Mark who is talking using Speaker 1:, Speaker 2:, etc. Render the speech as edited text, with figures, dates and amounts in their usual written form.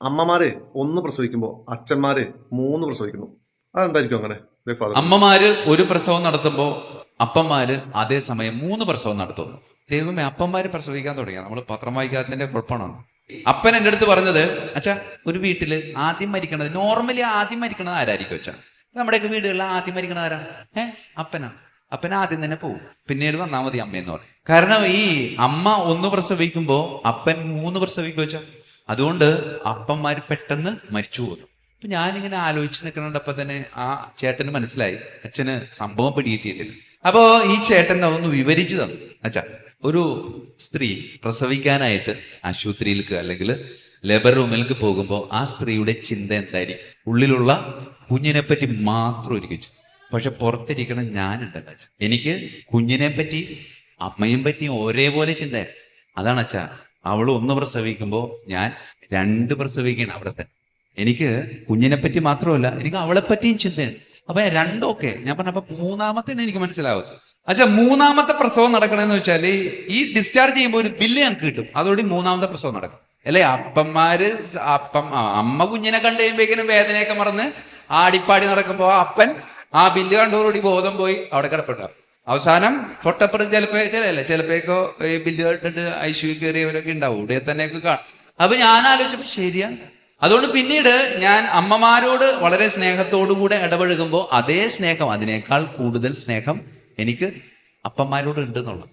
Speaker 1: അമ്മമാര് ഒന്ന് പ്രസവിക്കുമ്പോൾ അച്ഛന്മാര് 3 പ്രസവിക്കുന്നു. അതെന്തായിരിക്കും അങ്ങനെ?
Speaker 2: അമ്മമാര് ഒരു പ്രസവം നടത്തുമ്പോൾ അപ്പന്മാര് അതേസമയം 3 പ്രസവം നടത്തുന്നു. ദൈവമേ, അപ്പന്മാര് പ്രസവിക്കാൻ തുടങ്ങിയ നമ്മൾ പത്രം വായിക്കാത്തതിന്റെ കുഴപ്പമാണ്. അപ്പൻ എൻ്റെ അടുത്ത് പറഞ്ഞത്, അച്ഛാ, ഒരു വീട്ടില് ആദ്യം മരിക്കണത്, നോർമലി ആദ്യം മരിക്കണത് ആരായിരിക്കും അച്ഛാ? നമ്മുടെയൊക്കെ വീടുകളിൽ ആദ്യം മരിക്കണത് ആരാ? അപ്പനാണ്. അപ്പൻ ആദ്യം തന്നെ പോകും, പിന്നീട് വന്നാൽ മതി അമ്മയെന്ന് പറയും. കാരണം ഈ അമ്മ 1 പ്രസവിക്കുമ്പോ അപ്പൻ 3 പ്രസവിക്കും വെച്ചാ. അതുകൊണ്ട് അപ്പന്മാര് പെട്ടെന്ന് മരിച്ചു പോകുന്നു. അപ്പൊ ഞാനിങ്ങനെ ആലോചിച്ച് നിൽക്കണപ്പോ തന്നെ ആ ചേട്ടന് മനസ്സിലായി അച്ഛന് സംഭവം പിടികിട്ടിയിട്ടില്ല. അപ്പോ ഈ ചേട്ടൻ അതൊന്ന് വിവരിച്ചു തന്നു. അച്ഛാ, ഒരു സ്ത്രീ പ്രസവിക്കാനായിട്ട് ആശുപത്രിയിലേക്ക് അല്ലെങ്കിൽ ലേബർ റൂമിലേക്ക് പോകുമ്പോൾ ആ സ്ത്രീയുടെ ചിന്ത എന്തായിരിക്കും? ഉള്ളിലുള്ള കുഞ്ഞിനെ പറ്റി മാത്രം ഇരിക്കും. പക്ഷെ പുറത്തിരിക്കണം ഞാനുണ്ടല്ലോ അച്ഛാ, എനിക്ക് കുഞ്ഞിനെ പറ്റി അമ്മയും പറ്റി ഒരേപോലെ ചിന്തയാണ്. അതാണ് അച്ഛാ, അവൾ 1 പ്രസവിക്കുമ്പോൾ ഞാൻ 2 പ്രസവിക്കണം അവിടെ തന്നെ. എനിക്ക് കുഞ്ഞിനെ പറ്റി മാത്രമല്ല, എനിക്ക് അവളെ പറ്റിയും ചിന്തയാണ്. അപ്പൊ രണ്ടൊക്കെ ഞാൻ പറഞ്ഞപ്പോ 3ാമത്തെ എനിക്ക് മനസ്സിലാവുന്നത്. അച്ഛാ, 3ാമത്തെ പ്രസവം നടക്കണമെന്ന് വെച്ചാൽ ഈ ഡിസ്ചാർജ് ചെയ്യുമ്പോൾ ഒരു ബില്ല് ഞങ്ങൾക്ക് കിട്ടും. അതോടെ 3ാമത്തെ പ്രസവം നടക്കും. അല്ലെ? അമ്മ കുഞ്ഞിനെ കണ്ടു കഴിയുമ്പോഴേക്കും വേദനയൊക്കെ മറന്ന് ആടിപ്പാടി നടക്കുമ്പോ അപ്പൻ ആ ബില്ല് കണ്ടോടുകൂടി ബോധം പോയി അവിടെ കിടപ്പുണ്ടാവും. അവസാനം തൊട്ടപ്പുറം ചിലപ്പോഴേക്കോ ഈ ബില്ല് കണ്ടിട്ട് ഐശ്വര്യ കയറിയവരൊക്കെ ഉണ്ടാവും. ഇവിടെ തന്നെയൊക്കെ കാണും. അപ്പൊ ഞാൻ ആലോചിച്ചപ്പോ ശരിയാണ്. അതുകൊണ്ട് പിന്നീട് ഞാൻ അമ്മമാരോട് വളരെ സ്നേഹത്തോടുകൂടെ ഇടപഴകുമ്പോൾ അതേ സ്നേഹം, അതിനേക്കാൾ കൂടുതൽ സ്നേഹം എനിക്ക് അപ്പന്മാരോട് ഉണ്ട് എന്നുള്ളത്.